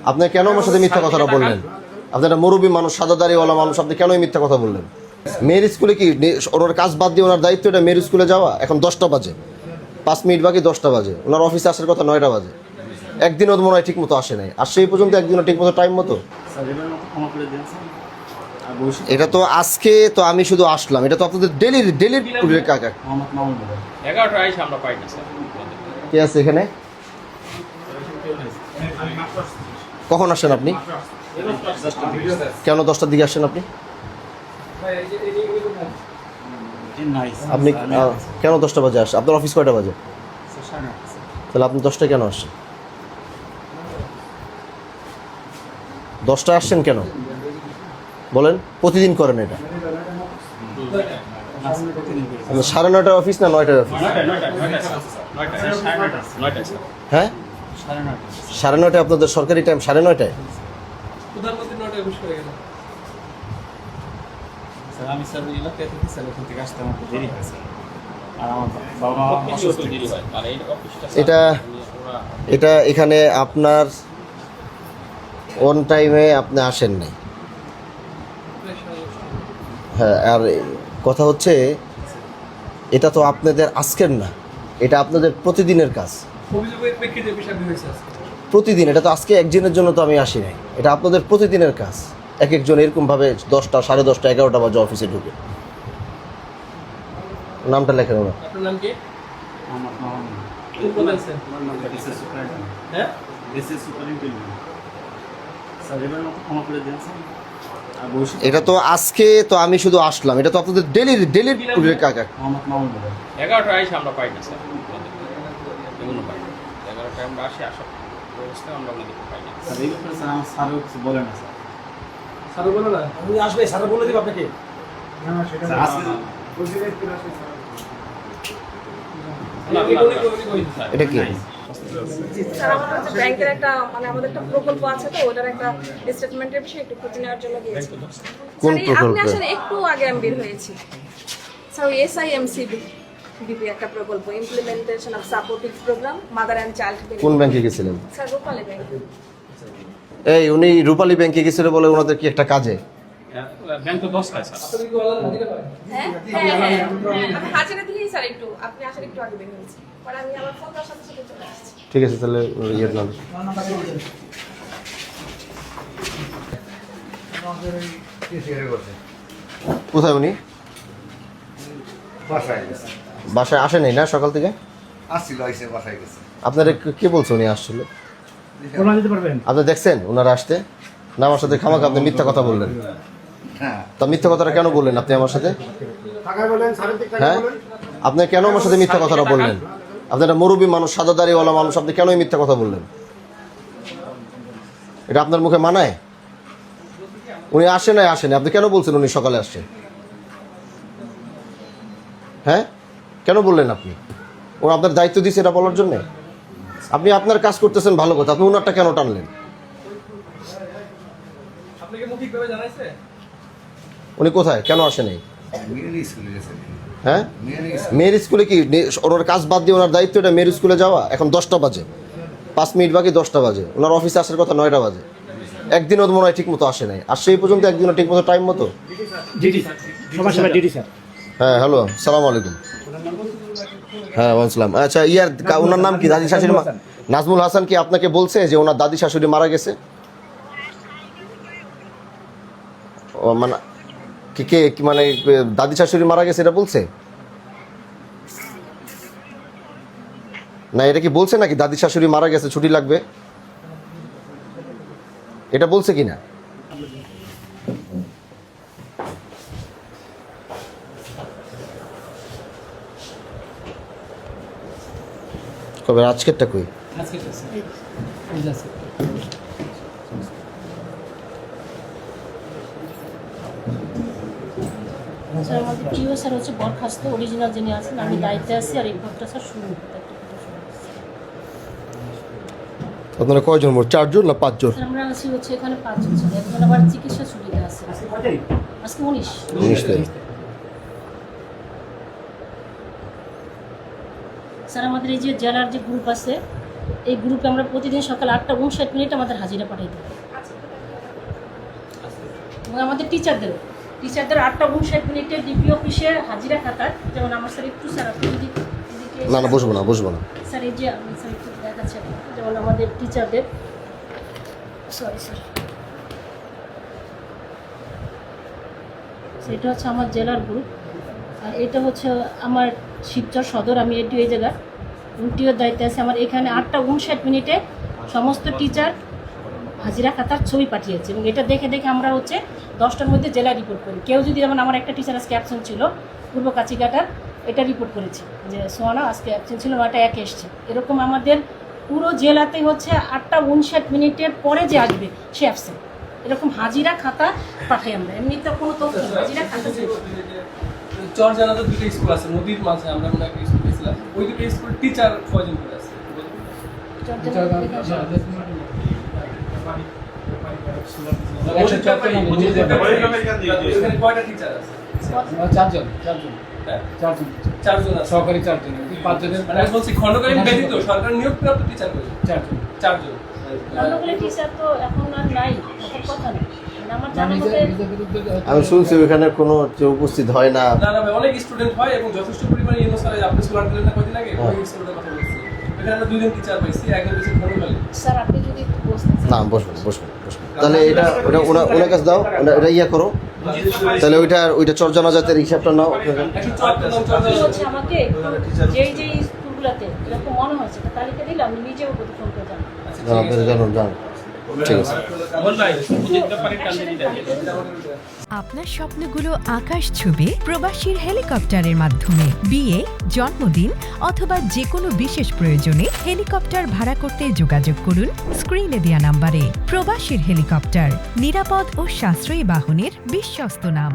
আপনি কেন আমার সাথে মিথ্যা কথাটা বললেন? আপনি একটা মুরব্বী মানুষ, সাদা দাড়িওয়ালা মানুষ, আপনি কেন এই মিথ্যা কথা বললেন? মেয়ের স্কুলে কি ওনার কাজ বাদ দিয়ে ওনার দায়িত্ব এটা মেয়ের স্কুলে যাওয়া? এখন 10টা বাজে, 5 মিনিট বাকি 10টা বাজে, ওনার অফিসে আসার কথা 9টা বাজে। একদিনও মনে হয় ঠিক মতো আসে নাই, আর সেই পর্যন্ত একদিনও ঠিক মতো টাইম মতো। এটা তো আজকে তো আমি শুধু আসলাম, এটা তো আপনাদের ডেলির কাকা। কে আছে এখানে? কখন আসেন আপনি? কেন 10টার দিকে আসেন আপনি? আপনি কেন 10টা বাজে আসেন? আপনার অফিস কয়টা বাজে? তাহলে আপনি 10টায় কেন আসছেন? 10টায় আসছেন কেন বলেন? প্রতিদিন করেন এটা? 9:30 অফিস না 9টার অফিস? হ্যাঁ, 9:30 আপনাদের সরকারি টাইম, 9:30? এটা এখানে আপনার অন টাইমে আপনি আসেন নাই। হ্যাঁ, আর কথা হচ্ছে এটা তো আপনাদের আজকের না, এটা আপনাদের প্রতিদিনের কাজ। প্রতিদিন, এটা তো আজকে একদিনের জন্য তো আমি আসি নাই, এটা আপনাদের প্রতিদিনের কাজ। এক একজন এরকমভাবে 10টা, 10:30, 11টা বাজে অফিসে ঢুকে। নামটা লেখেন ওরা। এটা তো আজকে তো আমি শুধু আসলাম, এটা তো আপনাদের ডেলির কাকা। 11টায় এসে আমরা পাই না স্যার, এমনও পাই না। 11টায় আমরা আসি, আসার ব্যবস্থা আমরা ওনাদেরকে পাই না। স্যার এই ব্যাপারে স্যার আমার স্যারও কিছু বলে না স্যার। স্যারও বলে না? উনি আসবে, স্যারও বলে দেবে আপনাকে? না সেটা আজকে এটা কি? স্যার আমাদের হচ্ছে ব্যাংকের একটা আমাদের একটা প্রকল্প আছে, তো ওটার একটা স্টেটমেন্টের বিষয়ে একটু খোঁজ নেওয়ার জন্য গিয়েছি। কোন স্যার প্রকল্প? আপনি আসলে একটু আগে আমি বের হয়েছি স্যার। ওই SIMCB বিপি একটা প্রকল্প, implementation of supportive programme mother and child. কোন ব্যাংকে গেছিলেন? Sir Rupali bank. এই উনি রূপালী ব্যাংকে গেছিল বলে ওনাদের কি একটা কাজে? ব্যাংক তো 10টায় স্যার। হ্যাঁ হ্যাঁ হ্যাঁ, আমি হাজিরা দিলেই স্যার একটু আপনি আসার একটু আগে বের হয়েছি, পরে আমি আমার ফোন দেওয়ার সাথে সাথে চলে আসছি। ঠিক আছে, তাহলে ইয়ে নাম কোথায় উনি? বাসায় আসে নাই না সকাল থেকে? আসছিল, আইসে বাসায় গেছে। আপনারা কে বলছে উনি আসছিল? বলা দিতে পারবেন? আপনি দেখছেন ওনারা আসতে? না আমার সাথে খামাখা আপনি মিথ্যা কথা বললেন। হ্যাঁ, তা মিথ্যা কথাটা কেন বললেন আপনি আমার সাথে? হ্যাঁ, আপনি কেন আমার সাথে মিথ্যা কথাটা বললেন? আপনি একটা মুরব্বী মানুষ, সাদা দাড়িওয়ালা মানুষ, আপনি কেন এই মিথ্যা কথা বললেন? এটা আপনার মুখে মানায়? উনি আসে নাই, আসেনি, আপনি কেন বলছেন উনি সকালে আসছে? হ্যাঁ, কেন বললেন আপনি? ও আপনার দায়িত্ব দিয়েছে এটা বলার জন্যে? আপনি আপনার কাজ করতেছেন ভালো কথা, আপনি ওনারটা কেন টানলেন? আপনাকে মৌখিকভাবে জানাইছে? উনি কোথায়, কেন আসে নাই? মেয়েরই স্কুলে গেছে। হ্যাঁ, মেয়েরই মেয়ের স্কুলে কি ওনার কাজ বাদ দিয়ে ওনার দায়িত্ব এটা মেয়ের স্কুলে যাওয়া? এখন 10টা বাজে, 5 মিনিট বাকি 10টা বাজে, ওনার অফিসে আসার কথা 9টা বাজে। একদিনও মনে হয় ঠিক মতো আসে নাই, আর সেই পর্যন্ত একদিনও ঠিক মতো টাইম মতো। ডিডি স্যার, সবার সবার ডিডি স্যার। হ্যাঁ, হ্যালো, সালাম আলাইকুম। হ্যাঁ, ওয়ালাইকুম। আচ্ছা, ওনার নাম কি? দাদি শাশুড়ি নাজমুল হাসান কি আপনাকে বলছে যে ওনার দাদি শাশুড়ি মারা গেছে? ও মানে কে মানে দাদি শাশুড়ি মারা গেছে এটা বলছে না? এটা কি বলছে নাকি দাদি শাশুড়ি মারা গেছে, ছুটি লাগবে, এটা বলছে কিনা? কবে? আজকেরটা কই? আজকে স্যার এই যে আছে। স্যার আমাদের প্রিয় স্যার হচ্ছে বরখাস্ত অরিজিনাল যিনি আছেন, আমি দায়িত্বে আছি, আর এই ভোটটা স্যার শুরু আপনারা কয়জন? মোট 4 জন না 5 জন? স্যার আমরা আছি হচ্ছে এখানে 5 জন স্যার, একজন আবার চিকিৎসা ছুটিতে আছে। আজকে 19 তারিখ। স্যার আমাদের এই যে জেলার যে গ্রুপ আছে এই গ্রুপে আমরা প্রতিদিন সকাল 8:59 আমাদের হাজিরা পাঠাইতে হবে এবং আমাদের টিচারদের 8:59 ডিপি অফিসে হাজিরা খাতার, যেমন আমার স্যার একটু স্যার আপনি যদি এদিকে না বসবো না স্যার এই যে আমি স্যার একটু দেখাচ্ছি আপনাকে, যেমন আমাদের টিচারদের সরি স্যার, এটা হচ্ছে আমার জেলার গ্রুপ, আর এটা হচ্ছে আমার শিবচর সদর, আমি এটিও এই জায়গায় এমটিওর দায়িত্বে আছে। আমার এখানে 8:59 সমস্ত টিচার হাজিরা খাতার ছবি পাঠিয়েছে এবং এটা দেখে আমরা হচ্ছে 10টার মধ্যে জেলা রিপোর্ট করি। কেউ যদি, যেমন আমার একটা টিচার আজকে অ্যাবসেন্ট ছিল পূর্ব কাছিঘাটার, এটা রিপোর্ট করেছে যে সোয়ানা আজকে অ্যাবসেন্ট ছিল, নয়টা একে এসছে। এরকম আমাদের পুরো জেলাতে হচ্ছে 8:59 পরে যে আসবে সে অ্যাবসেন্ট, এরকম হাজিরা খাতা পাঠাই আমরা। এমনিতে কোনো তথ্য নেই, হাজিরা খাতা চর জানাতে দুটো স্কুল আছে, নদীর মাঝে আমরা মনে একটা স্কুল গেছিলাম, ওই দুটো স্কুল টিচার কয়জন করে আছে? কয়টা টিচার আছে? চারজন আছে। সহকারী 4 জন, 5 জনের মানে আমি বলছি খণ্ডকালীন ব্যতীত সরকার নিয়োগপ্রাপ্ত টিচার কয়জন? 4 জন। 4 জন। অন্যগুলো টিচার তো এখন আর নাই, কথার কথা নেই। মানে আমার জানা মতে নিজের বিরুদ্ধে আমি শুনছি ওইখানে কোনো কেউ উপস্থিত হয় না। না ভাই, অনেক স্টুডেন্ট হয় এবং যথেষ্ট পরিমাণে ইউনিভার্সিটি আপনি সোলার দিলেন না কয়দিন আগে, ওই স্কুলের কথা বলছি। এখানে আমরা 2 জন টিচার পাইছি, একজন হচ্ছে খণ্ডকালীন। স্যার আপনি যদি একটু বসতেন। না বসবো তাহলে এটা ওনার কাছে দাও, এটা ইয়া করো, তাহলে ওইটা চর্চনা জাতের হিসাবটা নাও। আপনি হচ্ছে আমাকে যেই স্কুলগুলোতে এরকম মনে হয়েছে একটা তালিকা দিলে আমি নিজেও ফোন করে জানাবো। জানো ঠিক আছে। আপনার স্বপ্নগুলো আকাশ ছুবে প্রবাসীর হেলিকপ্টারের মাধ্যমে। বিয়ে, জন্মদিন অথবা যে কোনো বিশেষ প্রয়োজনে হেলিকপ্টার ভাড়া করতে যোগাযোগ করুন স্ক্রিনে দেয়া নাম্বারে। প্রবাসীর হেলিকপ্টার, নিরাপদ ও সাশ্রয়ী বাহনের বিশ্বস্ত নাম।